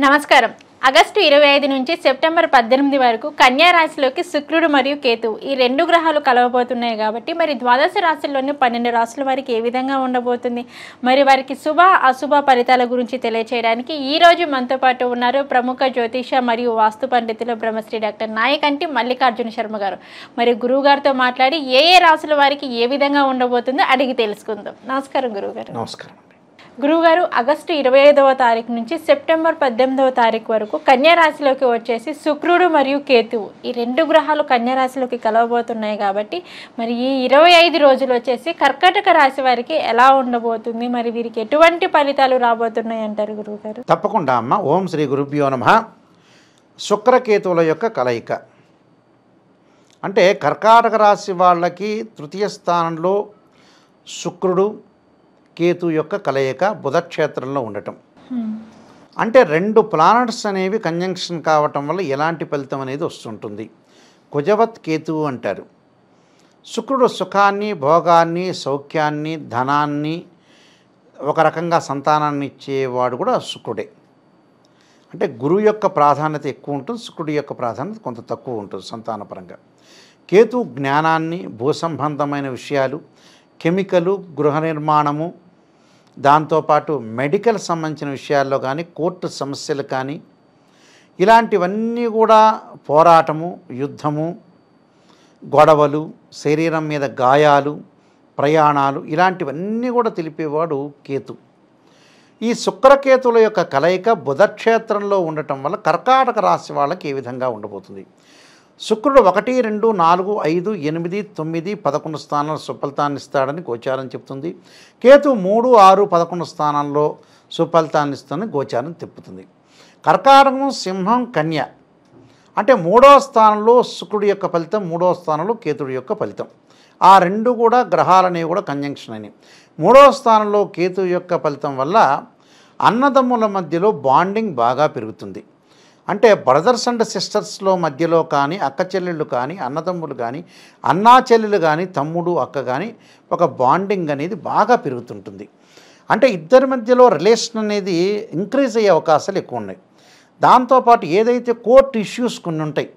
నమస్కారం. ఆగస్టు 25 నుంచి సెప్టెంబర్ 18 వరకు కన్యా రాశిలోకి శుక్రుడు మరియు కేతువు ఈ రెండు గ్రహాలు కలవబోతున్నాయి కాబట్టి మరి ద్వాదశ రాశుల్లోని 12 రాశుల వారికి ఏ విధంగా ఉండబోతుంది, మరి వారికి శుభ అశుభ ఫలితాల గురించి తెలియచేయడానికి ఈ రోజు మనతో పాటు ఉన్నారు ప్రముఖ జ్యోతిష మరియు వాస్తు పండితులు బ్రహ్మశ్రీ డాక్టర్ నాయకంటి మల్లికార్జున శర్మ గారు. మరి గురువు గారితో మాట్లాడి ఏ రాశుల వారికి ఏ విధంగా ఉండబోతుందో అడిగి తెలుసుకుందాం. నమస్కారం గురువు గారు. నమస్కారం. గురువుగారు, ఆగస్టు 25వ తారీఖు నుంచి సెప్టెంబర్ 18వ తారీఖు వరకు కన్యా రాశిలోకి వచ్చేసి శుక్రుడు మరియు కేతువు ఈ రెండు గ్రహాలు కన్యా రాశిలోకి కలవబోతున్నాయి కాబట్టి మరి ఈ 25 రోజులు వచ్చేసి కర్కాటక రాశి వారికి ఎలా ఉండబోతుంది, మరి వీరికి ఎటువంటి ఫలితాలు రాబోతున్నాయి అంటారు గురువుగారు? తప్పకుండా అమ్మ. ఓం శ్రీ గురుభ్యో నమః. శుక్రకేతువుల యొక్క కలయిక అంటే కర్కాటక రాశి వాళ్ళకి తృతీయ స్థానంలో శుక్రుడు కేతు యొక్క కలయిక బుధక్షేత్రంలో ఉండటం అంటే రెండు ప్లానెట్స్ అనేవి కంజంక్షన్ కావటం వల్ల ఎలాంటి ఫలితం అనేది వస్తుంటుంది. కుజవత్ కేతువు అంటారు. శుక్రుడు సుఖాన్ని, భోగాన్ని, సౌఖ్యాన్ని, ధనాన్ని, ఒక రకంగా సంతానాన్ని ఇచ్చేవాడు కూడా శుక్రుడే. అంటే గురువు యొక్క ప్రాధాన్యత ఎక్కువ ఉంటుంది, శుక్రుడి యొక్క ప్రాధాన్యత కొంత తక్కువ ఉంటుంది సంతానపరంగా. కేతు జ్ఞానాన్ని, భూసంబంధమైన విషయాలు, కెమికలు, గృహ నిర్మాణము, దాంతోపాటు మెడికల్ సంబంధించిన విషయాల్లో కానీ, కోర్టు సమస్యలు కానీ, ఇలాంటివన్నీ కూడా పోరాటము, యుద్ధము, గొడవలు, శరీరం మీద గాయాలు, ప్రయాణాలు, ఇలాంటివన్నీ కూడా తెలిపేవాడు కేతు. ఈ శుక్రకేతువుల యొక్క కలయిక బుధక్షేత్రంలో ఉండటం వల్ల కర్కాటక రాశి వాళ్ళకి ఏ విధంగా ఉండబోతుంది? శుక్రుడు 1, 2, 4, 5, 8, 9, 11 స్థానాల్లో సుఫలితాన్ని ఇస్తాడని గోచారం చెప్తుంది. కేతు 3, 6, 11 స్థానాల్లో సుఫలితాన్ని ఇస్తుందని గోచారం తిప్పుతుంది. కర్కాటకం, సింహం, కన్య అంటే 3వ స్థానంలో శుక్రుడి యొక్క ఫలితం, 3వ స్థానంలో కేతుడి యొక్క ఫలితం. ఆ రెండు కూడా గ్రహాలనేవి కూడా కంజంక్షన్ అయినాయి. 3వ స్థానంలో కేతు యొక్క ఫలితం వల్ల అన్నదమ్ముల మధ్యలో బాండింగ్ బాగా పెరుగుతుంది. అంటే బ్రదర్స్ అండ్ సిస్టర్స్లో మధ్యలో కానీ, అక్క చెల్లెళ్ళు కానీ, అన్నదమ్ములు కానీ, అన్నా చెల్లెలు కానీ, తమ్ముడు అక్క కానీ ఒక బాండింగ్ అనేది బాగా పెరుగుతుంటుంది. అంటే ఇద్దరి మధ్యలో రిలేషన్ అనేది ఇంక్రీజ్ అయ్యే అవకాశాలు ఎక్కువ ఉన్నాయి. దాంతోపాటు ఏదైతే కోర్టు ఇష్యూస్ కొన్ని ఉంటాయి,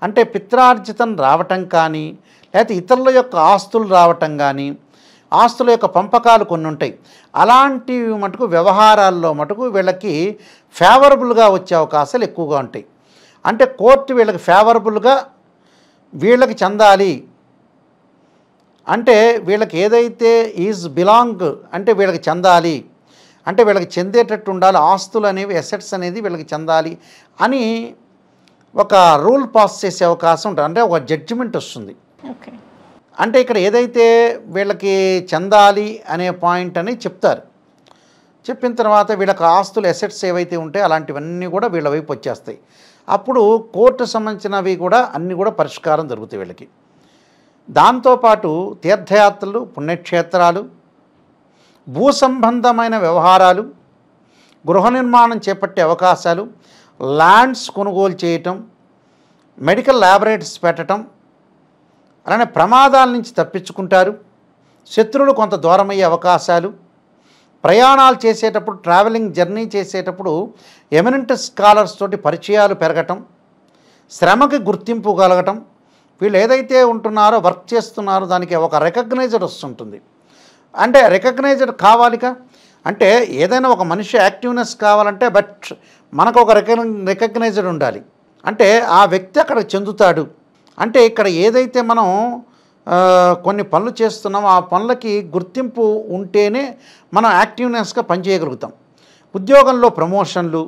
అంటే పిత్రార్జితం రావటం కానీ, లేకపోతే ఇతరుల యొక్క ఆస్తులు రావటం కానీ, ఆస్తుల యొక్క పంపకాలు కొన్ని ఉంటాయి. అలాంటివి మటుకు వ్యవహారాల్లో మటుకు వీళ్ళకి ఫేవరబుల్గా వచ్చే అవకాశాలు ఎక్కువగా ఉంటాయి. అంటే కోర్టు వీళ్ళకి ఫేవరబుల్గా వీళ్ళకి చెందాలి అంటే, వీళ్ళకి ఏదైతే ఈజ్ బిలాంగ్ అంటే వీళ్ళకి చెందాలి అంటే వీళ్ళకి చెందేటట్టు ఉండాలి, ఆస్తులు అనేవి, అసెట్స్ అనేది వీళ్ళకి చెందాలి అని ఒక రూల్ పాస్ చేసే అవకాశం ఉంటుంది. అంటే ఒక జడ్జిమెంట్ వస్తుంది. అంటే ఇక్కడ ఏదైతే వీళ్ళకి చెందాలి అనే పాయింట్ అని చెప్తారు. చెప్పిన తర్వాత వీళ్ళకి ఆస్తులు, అసెట్స్ ఏవైతే ఉంటాయో అలాంటివన్నీ కూడా వీళ్ళ వైపు వచ్చేస్తాయి. అప్పుడు కోర్టు సంబంధించినవి కూడా అన్నీ కూడా పరిష్కారం జరుగుతాయి వీళ్ళకి. దాంతోపాటు తీర్థయాత్రలు, పుణ్యక్షేత్రాలు, భూ సంబంధమైన వ్యవహారాలు, గృహ నిర్మాణం చేపట్టే అవకాశాలు, ల్యాండ్స్ కొనుగోలు చేయటం, మెడికల్ ల్యాబొరేటరీస్ పెట్టడం, అలానే ప్రమాదాల నుంచి తప్పించుకుంటారు. శత్రువులు కొంత దూరమయ్యే అవకాశాలు, ప్రయాణాలు చేసేటప్పుడు, ట్రావెలింగ్ జర్నీ చేసేటప్పుడు ఎమినెంట్ స్కాలర్స్ తోటి పరిచయాలు పెరగటం, శ్రమకి గుర్తింపు కలగటం, వీళ్ళు ఏదైతే ఉంటున్నారో, వర్క్ చేస్తున్నారో దానికి ఒక రికగ్నైజర్ వస్తుంటుంది. అంటే రికగ్నైజర్ కావాలిగా, అంటే ఏదైనా ఒక మనిషి యాక్టివ్నెస్ కావాలంటే బట్ మనకు ఒక రికగ్నైజర్ ఉండాలి. అంటే ఆ వ్యక్తి అక్కడ చెందుతాడు. అంటే ఇక్కడ ఏదైతే మనం కొన్ని పనులు చేస్తున్నామో ఆ పనులకి గుర్తింపు ఉంటేనే మనం యాక్టివ్నెస్గా పనిచేయగలుగుతాం. ఉద్యోగంలో ప్రమోషన్లు,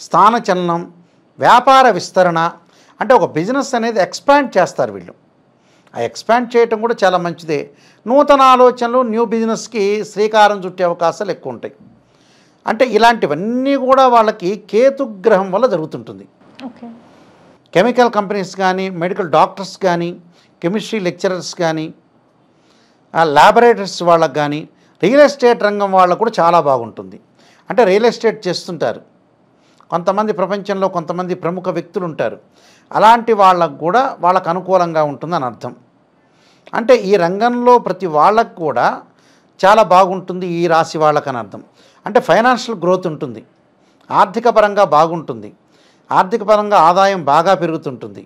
స్థానచలనం, వ్యాపార విస్తరణ, అంటే ఒక బిజినెస్ అనేది ఎక్స్పాండ్ చేస్తారు వీళ్ళు. ఆ ఎక్స్పాండ్ చేయటం కూడా చాలా మంచిదే. నూతన ఆలోచనలు, న్యూ బిజినెస్కి శ్రీకారం చుట్టే అవకాశాలు ఎక్కువ ఉంటాయి. అంటే ఇలాంటివన్నీ కూడా వాళ్ళకి కేతుగ్రహం వల్ల జరుగుతుంటుంది. కెమికల్ కంపెనీస్ కానీ, మెడికల్ డాక్టర్స్ కానీ, కెమిస్ట్రీ లెక్చరర్స్ కానీ, ల్యాబొరేటరీస్ వాళ్ళకు కానీ, రియల్ ఎస్టేట్ రంగం వాళ్ళకు కూడా చాలా బాగుంటుంది. అంటే రియల్ ఎస్టేట్ చేస్తుంటారు కొంతమంది, ప్రపంచంలో కొంతమంది ప్రముఖ వ్యక్తులు ఉంటారు. అలాంటి వాళ్ళకు కూడా వాళ్ళకు అనుకూలంగా ఉంటుందని అర్థం. అంటే ఈ రంగంలో ప్రతి వాళ్ళకు కూడా చాలా బాగుంటుంది ఈ రాశి వాళ్ళకని అర్థం. అంటే ఫైనాన్షియల్ గ్రోత్ ఉంటుంది. ఆర్థిక పరంగా బాగుంటుంది, ఆర్థిక పరంగా ఆదాయం బాగా పెరుగుతుంటుంది,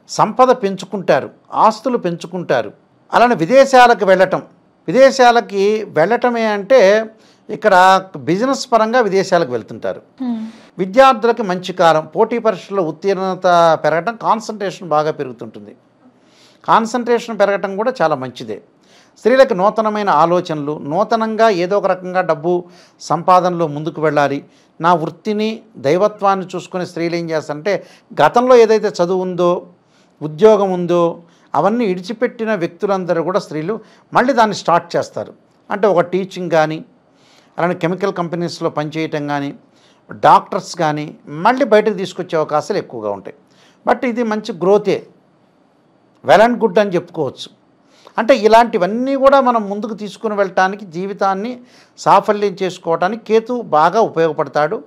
సంపద పెంచుకుంటారు, ఆస్తులు పెంచుకుంటారు. అలానే విదేశాలకు వెళ్ళటమే అంటే ఇక్కడ బిజినెస్ పరంగా విదేశాలకు వెళ్తుంటారు. విద్యార్థులకి మంచి కాలం, పోటీ పరీక్షల్లో ఉత్తీర్ణత పెరగటం, కాన్సన్ట్రేషన్ బాగా పెరుగుతుంటుంది. కాన్సన్ట్రేషన్ పెరగటం కూడా చాలా మంచిదే. స్త్రీలకు నూతనమైన ఆలోచనలు, నూతనంగా ఏదో ఒక రకంగా డబ్బు సంపాదనలో ముందుకు వెళ్ళాలి, నా వృత్తిని దైవత్వాన్ని చూసుకునే స్త్రీలు ఏం చేస్తారంటే గతంలో ఏదైతే చదువు ఉందో, ఉద్యోగం ఉందో అవన్నీ ఇడిచిపెట్టిన వ్యక్తులందరూ కూడా స్త్రీలు మళ్ళీ దాన్ని స్టార్ట్ చేస్తారు. అంటే ఒక టీచింగ్ కానీ, అలానే కెమికల్ కంపెనీస్లో పనిచేయటం కానీ, డాక్టర్స్ కానీ మళ్ళీ బయటకు తీసుకొచ్చే అవకాశాలు ఎక్కువగా ఉంటాయి. బట్ ఇది మంచి గ్రోతే, వెల్ అండ్ గుడ్ అని చెప్పుకోవచ్చు. అంటే ఇలాంటివన్నీ కూడా మనం ముందుకు తీసుకుని వెళ్ళటానికి, జీవితాన్ని సాఫల్యం చేసుకోవటానికి కేతు బాగా ఉపయోగపడతాడు.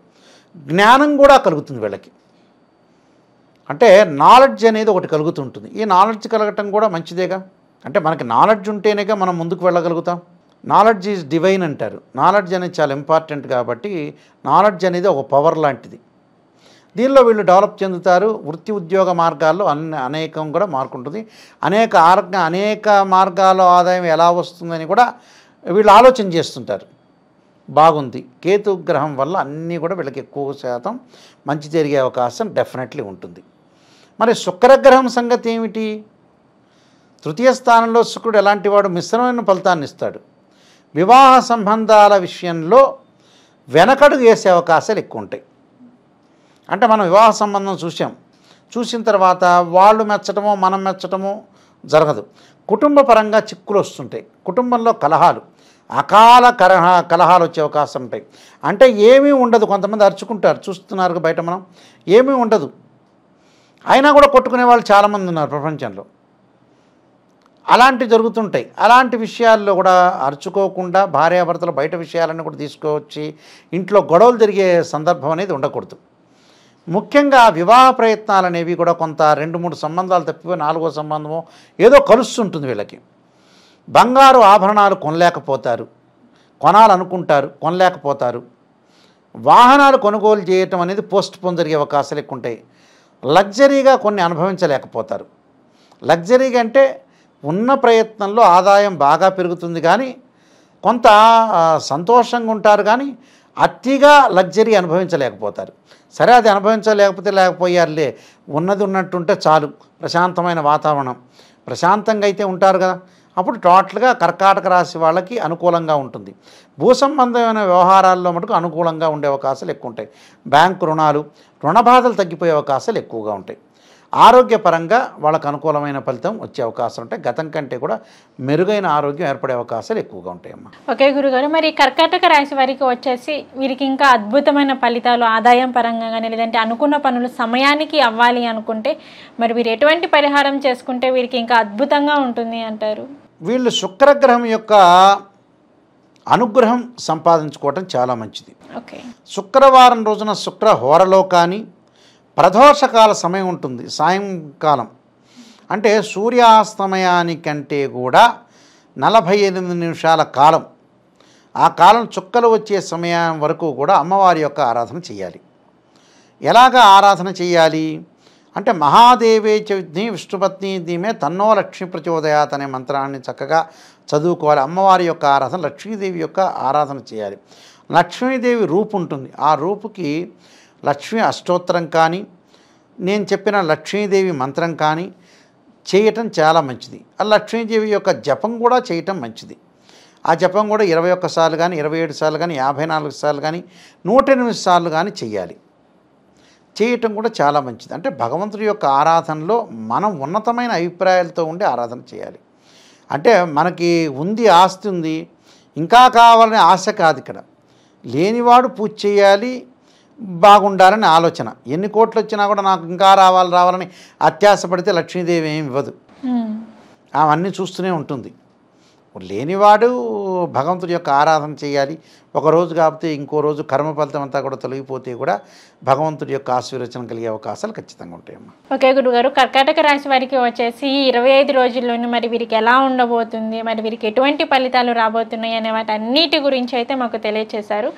జ్ఞానం కూడా కలుగుతుంది వీళ్ళకి. అంటే నాలెడ్జ్ అనేది ఒకటి కలుగుతుంటుంది. ఈ నాలెడ్జ్ కలగటం కూడా మంచిదేగా. అంటే మనకి నాలెడ్జ్ ఉంటేనేగా మనం ముందుకు వెళ్ళగలుగుతాం. నాలెడ్జ్ ఈజ్ డివైన్ అంటారు. నాలెడ్జ్ అనేది చాలా ఇంపార్టెంట్ కాబట్టి నాలెడ్జ్ అనేది ఒక పవర్ లాంటిది. దీనిలో వీళ్ళు డెవలప్ చెందుతారు. వృత్తి ఉద్యోగ మార్గాల్లో అనేకం కూడా మార్కుంటుంది. అనేక మార్గాల్లో ఆదాయం ఎలా వస్తుందని కూడా వీళ్ళు ఆలోచన చేస్తుంటారు. బాగుంది. కేతు గ్రహం వల్ల అన్నీ కూడా వీళ్ళకి ఎక్కువ శాతం మంచి జరిగే అవకాశం డెఫినెట్లీ ఉంటుంది. మరి శుక్రగ్రహం సంగతి ఏమిటి? తృతీయ స్థానంలో శుక్రుడు ఎలాంటి వాడు? మిశ్రమైన ఫలితాన్ని ఇస్తాడు. వివాహ సంబంధాల విషయంలో వెనకడుగు వేసే అవకాశాలు ఎక్కువ ఉంటాయి. అంటే మనం వివాహ సంబంధం చూసిన తర్వాత వాళ్ళు మెచ్చటమో మనం మెచ్చటమో జరగదు. కుటుంబ పరంగా చిక్కులు వస్తుంటాయి. కుటుంబంలో అకాల కలహాలు వచ్చే అవకాశం ఉంటాయి. అంటే ఏమీ ఉండదు. కొంతమంది అరుచుకుంటారు, చూస్తున్నారు బయట మనం, ఏమీ ఉండదు, అయినా కూడా కొట్టుకునే వాళ్ళు చాలామంది ఉన్నారు ప్రపంచంలో. అలాంటివి జరుగుతుంటాయి. అలాంటి విషయాల్లో కూడా అరుచుకోకుండా భార్యాభర్తలు బయట విషయాలన్నీ కూడా తీసుకువచ్చి ఇంట్లో గొడవలు జరిగే సందర్భం అనేది ఉండకూడదు. ముఖ్యంగా వివాహ ప్రయత్నాలు అనేవి కూడా కొంత 2-3 సంబంధాలు తప్పిపోయి 4వ సంబంధమో ఏదో కలుస్తుంటుంది వీళ్ళకి. బంగారు ఆభరణాలు కొనాలనుకుంటారు, కొనలేకపోతారు. వాహనాలు కొనుగోలు చేయటం అనేది పోస్ట్ పోన్ జరిగే అవకాశాలు ఎక్కువ ఉంటాయి. లగ్జరీగా కొన్ని అనుభవించలేకపోతారు. లగ్జరీగా అంటే ఉన్న ప్రయత్నంలో ఆదాయం బాగా పెరుగుతుంది కానీ కొంత సంతోషంగా ఉంటారు కానీ అతిగా లగ్జరీ అనుభవించలేకపోతారు. సరే, అది లేకపోయారులే, ఉన్నది ఉన్నట్టుంటే చాలు, ప్రశాంతమైన వాతావరణం, ప్రశాంతంగా అయితే ఉంటారు కదా. అప్పుడు టోటల్గా కర్కాటక రాశి వాళ్ళకి అనుకూలంగా ఉంటుంది. భూ సంబంధమైన వ్యవహారాల్లో మటుకు అనుకూలంగా ఉండే అవకాశాలు ఎక్కువ ఉంటాయి. బ్యాంకు రుణ బాధలు తగ్గిపోయే అవకాశాలు ఎక్కువగా ఉంటాయి. ఆరోగ్యపరంగా వాళ్ళకు అనుకూలమైన ఫలితం వచ్చే అవకాశం ఉంటాయి. గతం కంటే కూడా మెరుగైన ఆరోగ్యం ఏర్పడే అవకాశాలు ఎక్కువగా ఉంటాయమ్మా. ఓకే గురుగారు, మరి కర్కాటక రాశి వారికి వచ్చేసి వీరికి ఇంకా అద్భుతమైన ఫలితాలు ఆదాయం పరంగా కానీ లేదంటే అనుకున్న పనులు సమయానికి అవ్వాలి అనుకుంటే మరి వీరు ఎటువంటి పరిహారం చేసుకుంటే వీరికి ఇంకా అద్భుతంగా ఉంటుంది అంటారు? వీళ్ళు శుక్రగ్రహం యొక్క అనుగ్రహం సంపాదించుకోవటం చాలా మంచిది. ఓకే. శుక్రవారం రోజున శుక్ర హోరలో కానీ ప్రదోషకాల సమయం ఉంటుంది, సాయంకాలం, అంటే సూర్యాస్తమయానికంటే కూడా 48 నిమిషాల కాలం. ఆ కాలం చుక్కలు వచ్చే సమయం వరకు కూడా అమ్మవారి యొక్క ఆరాధన చేయాలి. ఎలాగా ఆరాధన చేయాలి అంటే మహాదేవే చ విష్ణుపత్ని ధీమే తన్నో లక్ష్మీ ప్రచోదయాత్ అనే మంత్రాన్ని చక్కగా చదువుకోవాలి. అమ్మవారి యొక్క ఆరాధన, లక్ష్మీదేవి యొక్క ఆరాధన చేయాలి. లక్ష్మీదేవి రూపు ఉంటుంది. ఆ రూపుకి లక్ష్మీ అష్టోత్తరం కానీ నేను చెప్పిన లక్ష్మీదేవి మంత్రం కానీ చేయటం చాలా మంచిది. ఆ లక్ష్మీదేవి యొక్క జపం కూడా చేయటం మంచిది. ఆ జపం కూడా 21 సార్లు కానీ 27 సార్లు కానీ 54 సార్లు కానీ 108 సార్లు కానీ చేయాలి. చేయటం కూడా చాలా మంచిది. అంటే భగవంతుడి యొక్క ఆరాధనలో మనం ఉన్నతమైన అభిప్రాయాలతో ఉండి ఆరాధన చేయాలి. అంటే మనకి ఆస్తి ఉంది, ఇంకా కావాలనే ఆశ కాదు. ఇక్కడ లేనివాడు పూజ చేయాలి, బాగుండాలని ఆలోచన. ఎన్ని కోట్లు వచ్చినా కూడా నాకు ఇంకా రావాలని అత్యాశపడితే లక్ష్మీదేవి ఏమి ఇవ్వదు. అవన్నీ చూస్తూనే ఉంటుంది. లేనివాడు భగవంతుడి యొక్క ఆరాధన చేయాలి. ఒకరోజు కాకపోతే ఇంకో రోజు కర్మ ఫలితం అంతా కూడా తొలగిపోతే కూడా భగవంతుడి యొక్క ఆశీర్వచనం కలిగే అవకాశాలు ఖచ్చితంగా ఉంటాయమ్మా. ఓకే గురుగారు, కర్కాటక రాశి వారికి వచ్చేసి 25 రోజుల్లోనూ మరి వీరికి ఎలా ఉండబోతుంది, మరి వీరికి ఎటువంటి ఫలితాలు రాబోతున్నాయి అనే వాటి అన్నిటి గురించి అయితే మాకు తెలియజేశారు.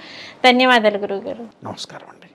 ధన్యవాదాలు గురుగారు. నమస్కారం అండి.